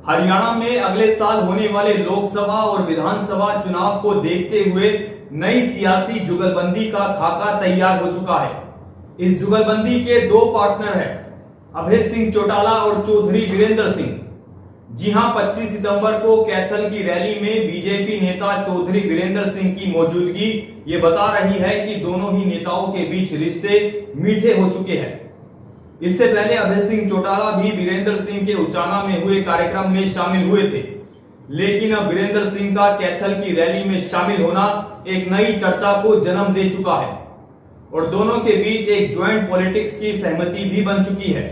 हरियाणा में अगले साल होने वाले लोकसभा और विधानसभा चुनाव को देखते हुए नई सियासी जुगलबंदी का खाका तैयार हो चुका है। इस जुगलबंदी के दो पार्टनर हैं, अभय सिंह चौटाला और चौधरी वीरेंद्र सिंह। जी हां, 25 सितंबर को कैथल की रैली में बीजेपी नेता चौधरी वीरेंद्र सिंह की मौजूदगी ये बता रही है कि दोनों ही नेताओं के बीच रिश्ते मीठे हो चुके हैं। इससे पहले अभय सिंह चौटाला भी वीरेंद्र सिंह के उचाना में हुए कार्यक्रम में शामिल हुए थे, लेकिन अब वीरेंद्र सिंह का कैथल की रैली में शामिल होना एक नई चर्चा को जन्म दे चुका है और दोनों के बीच एक ज्वाइंट पॉलिटिक्स की सहमति भी बन चुकी है।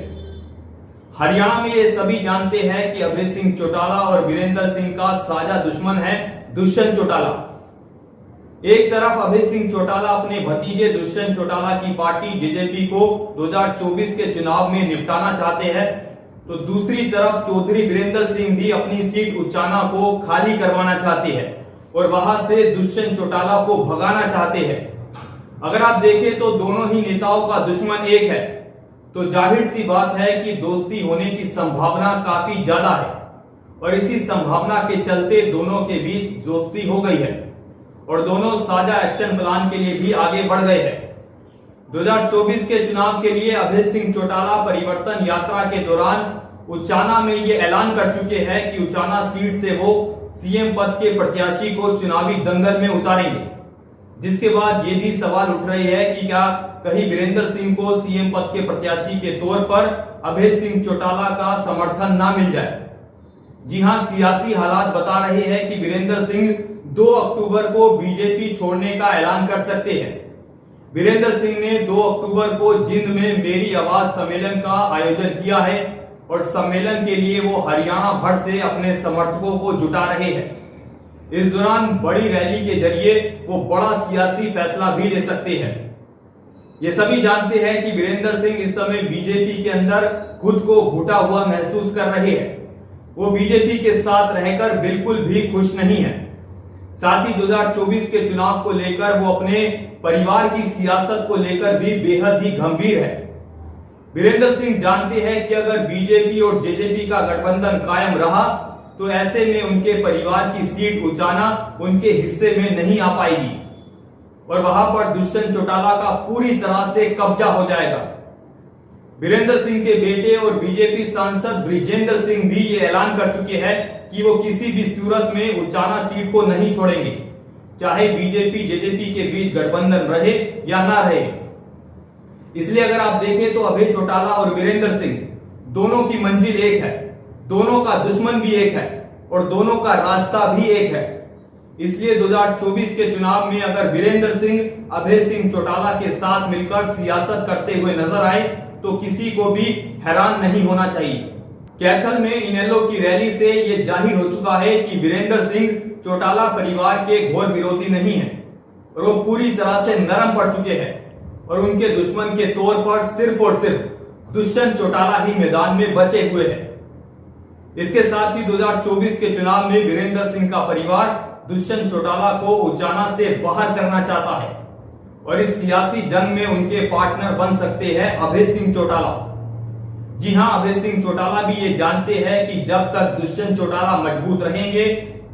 हरियाणा में ये सभी जानते हैं कि अभय सिंह चौटाला और वीरेंद्र सिंह का साझा दुश्मन है दुष्यंत चौटाला। एक तरफ अभय सिंह चौटाला अपने भतीजे दुष्यंत चौटाला की पार्टी जेजेपी को 2024 के चुनाव में निपटाना चाहते हैं, तो दूसरी तरफ चौधरी वीरेंद्र सिंह भी अपनी सीट उचाना को खाली करवाना चाहते हैं और वहां से दुष्यंत चौटाला को भगाना चाहते हैं। अगर आप देखें तो दोनों ही नेताओं का दुश्मन एक है, तो जाहिर सी बात है कि दोस्ती होने की संभावना काफी ज्यादा है और इसी संभावना के चलते दोनों के बीच दोस्ती हो गई है और दोनों साझा एक्शन प्लान के लिए भी आगे बढ़ गए हैं। 2024 के चुनाव के लिए अभय सिंह चौटाला परिवर्तन यात्रा के दौरान उचाना में ये ऐलान कर चुके हैं कि उचाना सीट से वो सीएम पद के प्रत्याशी को चुनावी दंगल में उतारेंगे, जिसके बाद ये भी सवाल उठ रहे हैं कि क्या कहीं वीरेंद्र सिंह को सीएम पद के प्रत्याशी के तौर पर अभय सिंह चौटाला का समर्थन ना मिल जाए। जी हां, सियासी हालात बता रहे हैं कि वीरेंद्र सिंह 2 अक्टूबर को बीजेपी छोड़ने का ऐलान कर सकते हैं। वीरेंद्र सिंह ने 2 अक्टूबर को जिंद में मेरी आवाज सम्मेलन का आयोजन किया है और सम्मेलन के लिए वो हरियाणा भर से अपने समर्थकों को जुटा रहे हैं। इस दौरान बड़ी रैली के जरिए वो बड़ा सियासी फैसला भी ले सकते हैं। ये सभी जानते हैं कि वीरेंद्र सिंह इस समय बीजेपी के अंदर खुद को घुटा हुआ महसूस कर रहे हैं। वो बीजेपी के साथ रहकर बिल्कुल भी खुश नहीं है। साथ ही 2024 के चुनाव को लेकर वो अपने परिवार की सियासत को लेकर भी बेहद ही गंभीर है। वीरेंद्र सिंह जानते हैं कि अगर बीजेपी और जेजेपी का गठबंधन कायम रहा तो ऐसे में उनके परिवार की सीट उचाना उनके हिस्से में नहीं आ पाएगी और वहां पर दुष्यंत चौटाला का पूरी तरह से कब्जा हो जाएगा। वीरेंद्र सिंह के बेटे और बीजेपी सांसद ब्रिजेंद्र सिंह भी ये ऐलान कर चुके हैं कि वो किसी भी सूरत में उचाना सीट को नहीं छोड़ेंगे, चाहे बीजेपी जेजेपी के बीच गठबंधन रहे या ना रहे। इसलिए अगर आप देखें तो अभय चौटाला और वीरेंद्र सिंह दोनों की मंजिल एक है, दोनों का दुश्मन भी एक है और दोनों का रास्ता भी एक है। इसलिए 2024 के चुनाव में अगर वीरेंद्र सिंह अभय सिंह चौटाला के साथ मिलकर सियासत करते हुए नजर आए तो किसी को भी हैरान नहीं होना चाहिए। कैथल में इनेलो की रैली से यह जाहिर हो चुका है कि वीरेंद्र सिंह चौटाला परिवार के घोर विरोधी नहीं है और वो पूरी तरह से नरम पड़ चुके हैं और उनके दुश्मन के तौर पर सिर्फ और सिर्फ दुष्यंत चौटाला ही मैदान में बचे हुए हैं। इसके साथ ही 2024 के चुनाव में वीरेंद्र सिंह का परिवार दुष्यंत चौटाला को उचाना से बाहर करना चाहता है और इस सियासी जंग में उनके पार्टनर बन सकते हैं अभय सिंह चौटाला। जी हां, अभय सिंह चौटाला भी ये जानते हैं कि जब तक दुष्यंत चौटाला मजबूत रहेंगे,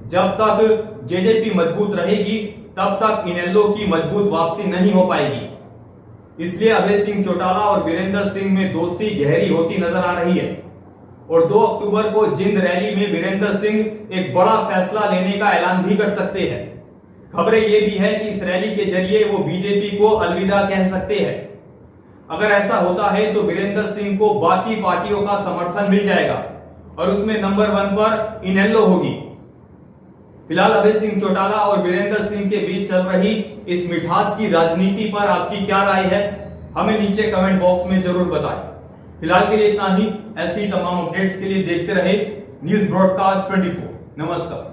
जब तक जेजेपी मजबूत रहेगी, तब तक इनेलो की मजबूत वापसी नहीं हो पाएगी। इसलिए अभय सिंह चौटाला और वीरेंद्र सिंह में दोस्ती गहरी होती नजर आ रही है और 2 अक्टूबर को जिंद रैली में वीरेंद्र सिंह एक बड़ा फैसला लेने का ऐलान भी कर सकते हैं। खबरें ये भी है कि इस रैली के जरिए वो बीजेपी को अलविदा कह सकते हैं। अगर ऐसा होता है तो वीरेंद्र सिंह को बाकी पार्टियों का समर्थन मिल जाएगा और उसमें नंबर 1 पर इनेलो होगी। फिलहाल अभय सिंह चौटाला और वीरेंद्र सिंह के बीच चल रही इस मिठास की राजनीति पर आपकी क्या राय है, हमें नीचे कमेंट बॉक्स में जरूर बताएं। फिलहाल के लिए इतना ही। ऐसी तमाम अपडेट्स के लिए देखते रहे न्यूज ब्रॉडकास्ट 24। नमस्कार।